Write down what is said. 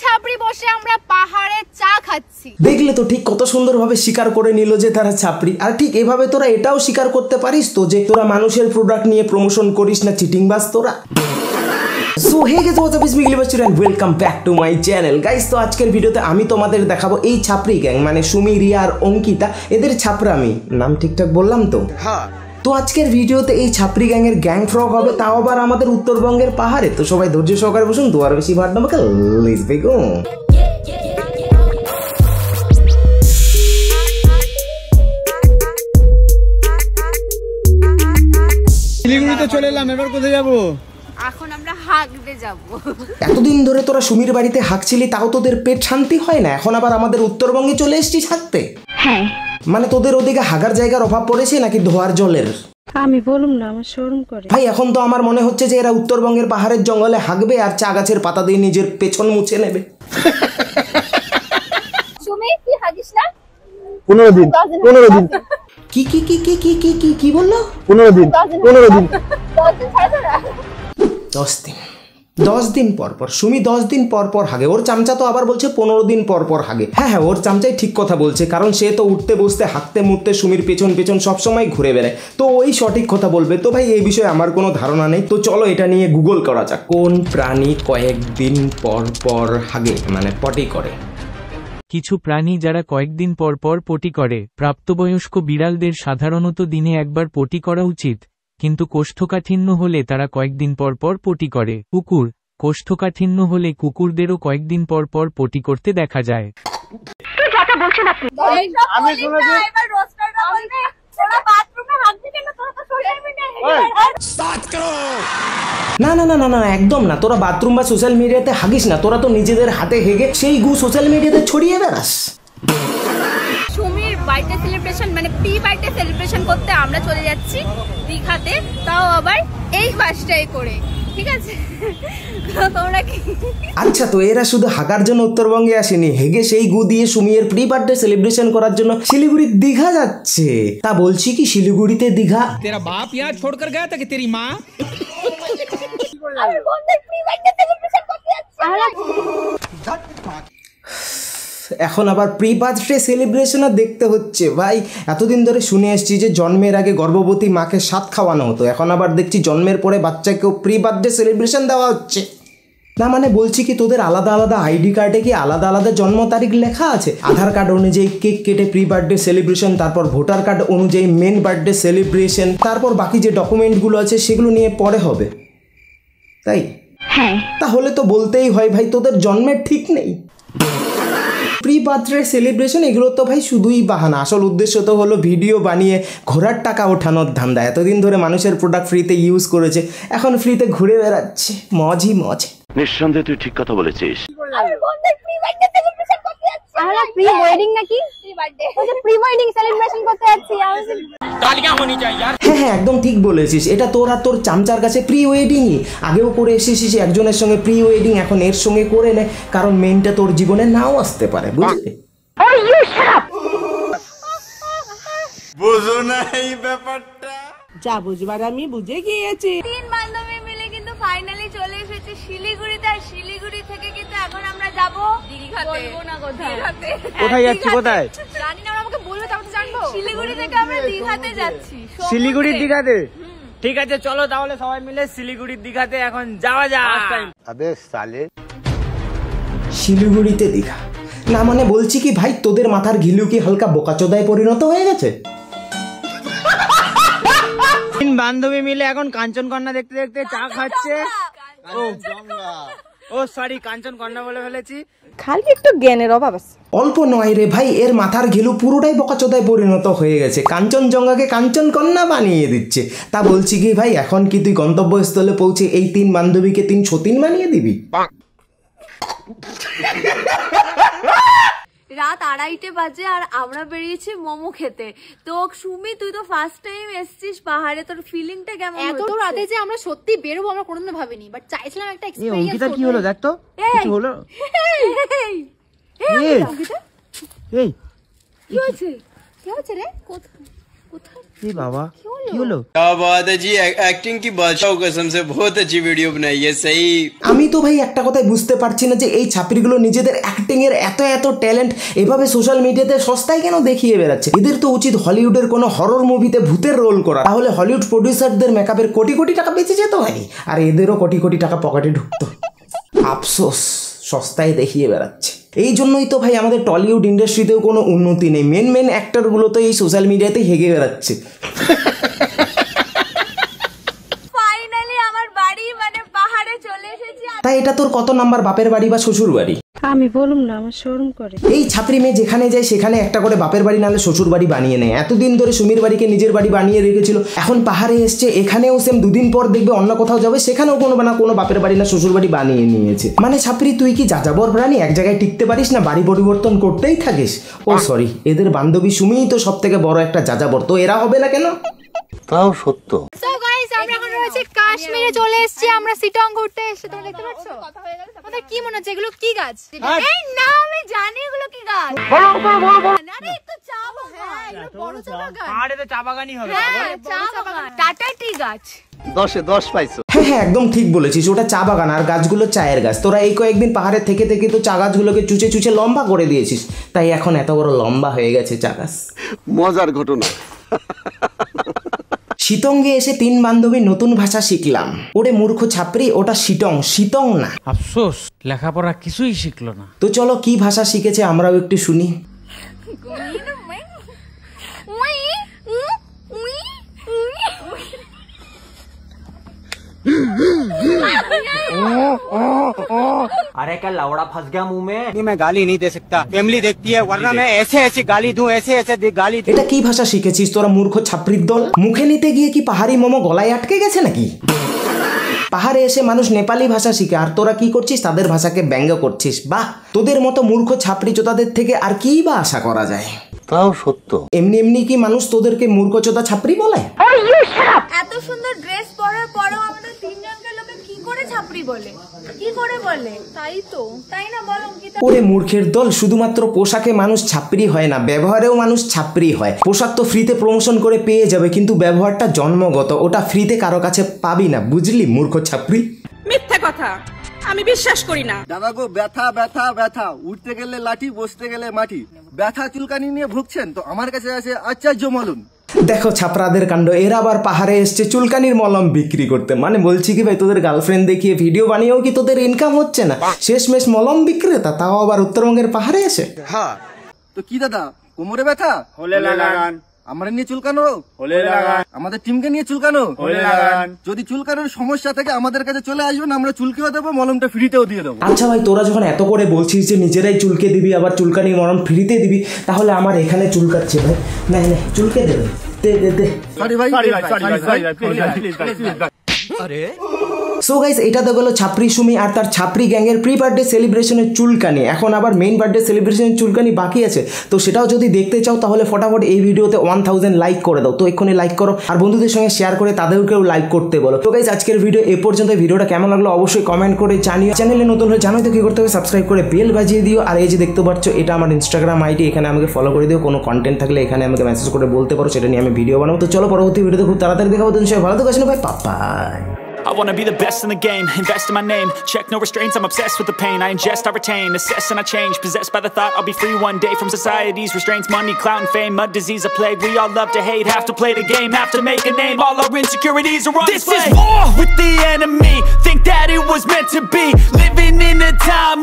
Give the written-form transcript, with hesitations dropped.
ছাপড়ি বসে আমরা পাহাড়ে চা খাচ্ছি। দেখলে তো ঠিক কত সুন্দরভাবে স্বীকার করে নিল যে তারা ছাপড়ি। আর ঠিক এভাবে তোরা এটাও স্বীকার করতে পারিস তো যে তোরা মানুষের প্রোডাক্ট নিয়ে প্রমোশন করিস না, চিটিংবাজ তোরা। So hey guys, what's up, it's me Glibaster and welcome back to my channel. Guys, তো আজকের ভিডিওতে আমি তোমাদের দেখাবো এই ছাপড়ি গ্যাং, মানে সুমি, রিয়া আর অঙ্কিতা, এদের ছাপড়ামি। নাম ঠিকঠাক বললাম তো? হ্যাঁ। তো আজকের ভিডিওতে এই ছাপড়ি গ্যাংয়ের গ্যাং ফ্রক হবে, তাও আবার আমাদের উত্তরবঙ্গের পাহাড়ে। তো সবাই ধৈর্য সহকারে বসুন, দুয়ার বেশি ভাট নামাকে লেটস বিগিন। শিলিগুড়িতে চলে এলাম, এবার কোথায় যাবো? এখন আমরা হাগতে যাব। এতদিন ধরে তোরা সুমির বাড়িতে হাঁকছিলি, তাও তোদের পেট শান্তি হয় না, এখন আবার আমাদের উত্তরবঙ্গে চলে এসেছিস হাঁকতে? হ্যাঁ। মানে তোদের ওদিকে হাগার জায়গার অভাব পড়েছে নাকি ধোয়ার জলের? আমি বলুম না, আমার শরম করে। ভাই, এখন তো আমার মনে হচ্ছে যে এরা উত্তরবঙ্গের পাহাড়ের জঙ্গলে হাঁকবে আর চা গাছের পাতা দিয়ে নিজের পেছন মুছে নেবে। সুমি, তুই হাগিস না? 15 দিন। 15 দিন। কি কি কি কি কি কি কি কি বললো? 15 দিন। 15 দিন। 10 দিন ছাড়া না? 10 দিন। 10 দিন পর পর সুমি 10 দিন পর পর হাগে। ওর চামচা তো আবার বলছে 15 দিন পর পর হাগে। হ্যাঁ হ্যাঁ, ওর চামচাই ঠিক কথা বলছে, কারণ সে তো উঠতে বসতে হাঁকতে মুড়তে সুমির পেছন পেছন সবসময় ঘুরে বেড়ায়, তো ওই সঠিক কথা বলবে। তো ভাই, এই বিষয়ে আমার কোনো ধারণা নেই, তো চলো এটা নিয়ে গুগল করা যাক। কোন প্রাণী কয়েকদিন পর পর হাগে, মানে পটি করে? কিছু প্রাণী যারা কয়েকদিন পর পর পটি করে। প্রাপ্তবয়স্ক বিড়ালদের সাধারণত দিনে একবার পটি করা উচিত, কিন্তু কোষ্ঠকাঠিন্য হলে তারা কয়েকদিন পর পর পটি করে। কুকুর, কোষ্ঠকাঠিন্য হলে কুকুরদেরও কয়েকদিন পর পর পটি করতে দেখা যায়। আমি শুনেছি এবার রোস্টারটা বলবে তোরা বাথরুমে হাগবি কেন? তোরা তো সোশ্যাল মিডিয়ায় না না না না না, একদম না। তোরা বাথরুম বা সোশ্যাল মিডিয়াতে হাগিস না, তোরা তো নিজেদের হাতে হেগে সেই গু সোশ্যাল মিডিয়াতে ছড়িয়ে বেড়াস। সুমির বার্থডে সেলিব্রেশন, মানে প্রি বার্থডে সেলিব্রেশন করতে আমরা চলে যাচ্ছি দীঘাতে, তাও আবার এই ফার্স্টটাই করে, ঠিক আছে? তোমরা কি? আচ্ছা, তো এরা শুধু হাগার জন্য উত্তরবঙ্গে আসেনি, হেগে সেই গু দিয়ে সুমিয়ের প্রি বার্থডে সেলিব্রেশন করার জন্য শিলিগুড়ির দীঘা যাচ্ছে। তা বলছি কি, শিলিগুড়িতে দীঘা? तेरा बाप यहाँ छोड़कर गया था कि तेरी माँ? আমি বন্ধের প্রি বার্থডে সেলিব্রেশন করতে যাচ্ছি। এখন আবার প্রি বার্থডে সেলিব্রেশনও দেখতে হচ্ছে। ভাই, এতদিন ধরে শুনে আসছি যে জন্মের আগে গর্ভবতী মাকে সাত খাওয়ানো হতো, এখন আবার দেখছি জন্মের পরে বাচ্চাকেও প্রি বার্থডে সেলিব্রেশন দেওয়া হচ্ছে। না মানে বলছি কি, তোদের আলাদা আলাদা আইডি কার্ডে কি আলাদা আলাদা জন্ম তারিখ লেখা আছে? আধার কার্ড অনুযায়ী কেক কেটে প্রি বার্থডে সেলিব্রেশন, তারপর ভোটার কার্ড অনুযায়ী মেন বার্থডে সেলিব্রেশন, তারপর বাকি যে ডকুমেন্টগুলো আছে সেগুলো নিয়ে পরে হবে, তাই? হ্যাঁ। তাহলে তো বলতেই হয় ভাই, তোদের জন্মের ঠিক নেই। প্রি বার্থডে সেলিব্রেশন এগুলো তো ভাই শুধুই বাহানা, আসল উদ্দেশ্য তো হলো ভিডিও বানিয়ে ঘোরার টাকা ওঠানোর ধান্দা। এতদিন ধরে মানুষের প্রোডাক্ট ফ্রিতে ইউজ করেছে, এখন ফ্রিতে ঘুরে বেড়াচ্ছে, মজই মজ। নিঃসন্দেহে তুই ঠিক কথা বলেছিস। আমি বন্ধের প্রি বার্থডে সেলিব্রেশন করতে যাচ্ছি। আমরা প্রি ওয়েডিং নাকি প্রি বার্থডে, ওই প্রি ওয়েডিং সেলিব্রেশন করতে যাচ্ছি। तालियां होनी चाहिए यार। হ্যাঁ হ্যাঁ, একদম ঠিক বলেছিস। এটা তোর আর তোর চামচার কাছে প্রি ওয়েডিংই। আগেও করে এসেছিস একজনের সঙ্গে প্রি ওয়েডিং, এখন এর সঙ্গে করে নে, কারণ মেনটা তোর জীবনে নাও আসতে পারে, বুঝলি? বুঝো না এই ব্যাপারটা? যা বুঝবার আমি বুঝে গিয়েছি। তিন বান্ধবী মিলে কিন্তু ফাইনালি চলে এসেছি শিলিগুড়িতে, আর শিলিগুড়ি থেকে কিন্তু এখন আমরা যাব দীঘাতে। বলবো না কোথায়। কোথায় যাচ্ছি? কোথায় জানি না, আমাকে বলবে তবে তো জানবো। শিলিগুড়ি থেকে আমরা দীঘাতে যাচ্ছি। শিলিগুড়ির দীঘাতে? ঠিক আছে, চলো তাহলে সবাই মিলে শিলিগুড়ির দীঘাতে এখন যাওয়া যাক। আবে সালে, শিলিগুড়িতে দীঘা? না মানে বলছি কি ভাই, তোদের মাথার ঘিলু কি হালকা বোকাচোদায় পরিণত হয়ে গেছে? তিন বান্ধবী মিলে এখন কাঞ্চনকন্যা দেখতে দেখতে চা খাচ্ছে। ও সরি, কাঞ্চনকন্যা বলে ফেলেছি। খালি একটু জ্ঞানের অভাব আছে। অল্প নয় রে ভাই, এর মাথার ঘিলু পুরোটাই বোকাচোদায় পরিণত হয়ে গেছে, কাঞ্চনজঙ্ঘাকে কাঞ্চনকন্যা বানিয়ে দিচ্ছে। তা বলছি কি ভাই, এখন কি তুই গন্তব্যস্থলে পৌঁছে এই তিন বান্ধবীকে তিন সতীন বানিয়ে দিবি? রাত 2:30 বাজে আর আমরা বেরিয়েছি মোমো খেতে। তো সুমি, তুই তো ফার্স্ট টাইম এসেছিস পাহাড়ে, তোর ফিলিংটা কেমন? এত রাতে যে আমরা সত্যি বেরোবো আমরা কোনোদিনও ভাবিনি, বাট চাইছিলাম একটা এক্সপেরিয়েন্স। অঙ্কিতা কি হলো দেখ তো, কিছু হলো? অঙ্কিতা এই কি হয়েছে? কি হয়েছে রে? কোথায় কোথায়? এ বাবা কি হলো? আমি তো ভাই একটা কথাই বুঝতে পারছি না যে এই ছাত্রীগুলো নিজেদের অ্যাক্টিং এর এত ট্যালেন্ট এভাবে সোশ্যাল মিডিয়াতে সস্তায় কেন দেখিয়ে বেড়াচ্ছে। এদের তো উচিত হলিউডের কোনো হরর মুভিতে ভূতের রোল করা, তাহলে হলিউড প্রডিউসারদের মেকআপের কোটি কোটি টাকা বেঁচে যেত ভাই, আর এদেরও কোটি কোটি টাকা পকেটে ঢুকতো। আফসোস সস্তায় দেখিয়ে বেড়াচ্ছে। এই জন্যই তো ভাই আমাদের টলিউড ইন্ডাস্ট্রিতেও কোনো উন্নতি নেই। মেন অ্যাক্টরগুলো তো এই সোশ্যাল মিডিয়াতে হেগে বেড়াচ্ছে। ফাইনালি আমার বাড়ি মানে পাহাড়ে চলে এসেছি। তাই এটা তোর কত নাম্বার বাপের বাড়ি বা শ্বশুর বাড়ি? আমি বলুম না, আমার শরম করে। এই ছাত্রী মেয়ে যেখানে যায় সেখানে একটা করে বাপের বাড়ি নাহলে শ্বশুর বাড়ি বানিয়ে নেয়। এতদিন ধরে সুমির বাড়িকে নিজের বাড়ি বানিয়ে রেখেছিল, এখন পাহাড়ে এসছে, এখানেও সেম, দুদিন পর দেখবে অন্য কোথাও যাবে, সেখানেও কোনো বাপের বাড়ি না শ্বশুর বাড়ি বানিয়ে নিয়েছে। মানে ছাত্রী তুই কি যাযাবর প্রাণী, এক জায়গায় টিকতে পারিস না, বাড়ি পরিবর্তন করতেই থাকিস? ও সরি, এদের বান্ধবী সুমিই তো সব থেকে বড় একটা যাযাবর, তো এরা হবে না কেন? তাও সত্য। সো গাইস আমরা এখন রয়েছে কাশ্মীরে চলে এসেছি, আমরা সিটং ঘুরতে এসেছি। তোমরা দেখতে পাচ্ছ আমাদের কি মনে হচ্ছে এগুলো কি গাছ? এই না আমি জানি এগুলো কি গাছ। বলো আরে একটু চা বাগান, এগুলো বড় চা বাগান। পাহাড়ে তো চা বাগানই হবে। হ্যাঁ চা বাগান, টাটা টি গাছ। 10-এ 10 পাইছো। হ্যাঁ একদম ঠিক বলেছিস, ওটা চা বাগান আর গাছগুলো চায়ের গাছ। তোরা এই কয়েকদিন পাহাড়ে থেকে তো চা গাছগুলোকে চুচে লম্বা করে দিয়েছিস, তাই এখন এত বড় লম্বা হয়ে গেছে চা গাছ। মজার ঘটনা। শিতঙ্গে এসে 3 বান্ধবী নতুন ভাষা শিখলাম। ওরে মূর্খ ছাপরি, ওটা শিটং না। আফসোস লেখাপড়া কিছুই শিখলো না। তো চলো কি ভাষা শিখেছে আমরাও একটু শুনি। अरे क्या लौड़ा फंस गया मुंह में? मैं गाली नहीं दे सकता, फैमिली देखती है, वरना मैं ऐसे गाली दूं, ऐसे गाली। এটা কি ভাষা শিখেছিস তোরা মূর্খ ছাপরির দল? মুখে নিতে গিয়ে কি পাহাড়ি মোমো গলায় আটকে গেছে নাকি? পাহাড়ে এসে মানুষ নেপালি ভাষা শিখে, আর তোরা কি করছিস? তাদের ভাষাকে ব্যঙ্গ করছিস। বাহ, তোদের মতো মূর্খ ছাপরি চোদাদের থেকে আর কি বা আশা করা যায়? তাও সত্য। এমনি কি মানুষ তোদেরকে মূর্খ চোদা ছাপরি বলে? এত সুন্দর ড্রেস পরার পরেও আমাদের তিনজনকে লোকে কি করে ছাপরি বলে, কি করে বলে? তাই না বলো অঙ্কিতা? ওরে মূর্খের দল, শুধুমাত্র পোশাকে মানুষ ছাপরি হয় না, ব্যবহারেও মানুষ ছাপরি হয়। পোশাক তো ফ্রিতে প্রমোশন করে পেয়ে যাবে, কিন্তু ব্যবহারটা জন্মগত, ওটা ফ্রিতে কারো কাছে পাবি না, বুঝলি মূর্খ ছাপরি? মিথ্যা কথা, আমি বিশ্বাস করি না। দাদা গো ব্যথা, উঠতে গেলে লাঠি, বসতে গেলে মাটি, ব্যথা চুলকানি নিয়ে ভুগছেন তো আমার কাছে আছে আচার্য মলম। দেখো ছাপরাদের কাণ্ড, এরা আবার পাহাড়ে এসছে চুলকানির মলম বিক্রি করতে। মানে বলছি কি ভাই, তোদের গার্লফ্রেন্ড দেখিয়ে ভিডিও বানিয়েও কি তোদের ইনকাম হচ্ছে না? শেষমেশ মলম বিক্রেতা, তাও আবার উত্তরবঙ্গের পাহাড়ে এসে। হ্যাঁ তো কি দাদা, কোমরে ব্যথা হলে লাগান, আমরা নিয়ে চুলকানো হলে লাগান, আমাদের টিমকে নিয়ে চুলকানো হলে লাগান। যদি চুলকানোর সমস্যা থেকে আমাদের কাছে চলে আসবেন, আমরা চুলকেও দেবো, মলমটা ফ্রিতেও দিয়ে দেবো। আচ্ছা ভাই, তোরা যখন এত করে বলছিস যে নিজেরাই চুলকে দিবি, আবার চুলকানির মলম ফ্রিতে দিবি, তাহলে আমার এখানে চুলকাচ্ছে ভাই, না চুলকে দেবে, দে। সরি ভাই, अरे সো গাইস, এটা তো গেল ছাপরি সুমি আর তার ছাপরি গ্যাংয়ের প্রি বার্থডে সেলিব্রেশনের চুলকানি। এখন আবার মেইন বার্থডে সেলিব্রেশনের চুলকানি বাকি আছে, তো সেটাও যদি দেখতে চাও তাহলে ফটাফট এই ভিডিওতে 1000 লাইক করে দাও। তো এক্ষুনি লাইক করো, আর বন্ধুদের সঙ্গে শেয়ার করে তাদেরকেও লাইক করতে বলো। তো গাইস আজকের ভিডিও এ পর্যন্ত। ভিডিওটা কেমন লাগলো অবশ্যই কমেন্ট করে জানিও। চ্যানেলে নতুন হয়ে জানোই তো কি করতে হবে, সাবস্ক্রাইব করে বেল বাজিয়ে দিও। আর এই যে দেখতে পাচ্ছ, এটা আমার ইনস্টাগ্রাম আইডি, এখানে আমাকে ফলো করে দিও। কোনো কন্টেন্ট থাকলে এখানে আমাকে মেসেজ করে বলতে পারো, সেটা নিয়ে আমি ভিডিও বানাবো। তো চলো পরবর্তী ভিডিওতে খুব তাড়াতাড়ি দেখাবো। তো সবাই ভালো থাকো, ভাই, by. I wanna be the best in the game, invest in my name, check no restraints, I'm obsessed with the pain, I ingest, I retain, assess and I change, possessed by the thought I'll be free one day from society's restraints, money, clout and fame, a disease, a plague, we all love to hate, have to play the game, have to make a name, all our insecurities are on display. This is war with the enemy, think that it was meant to be, living in a time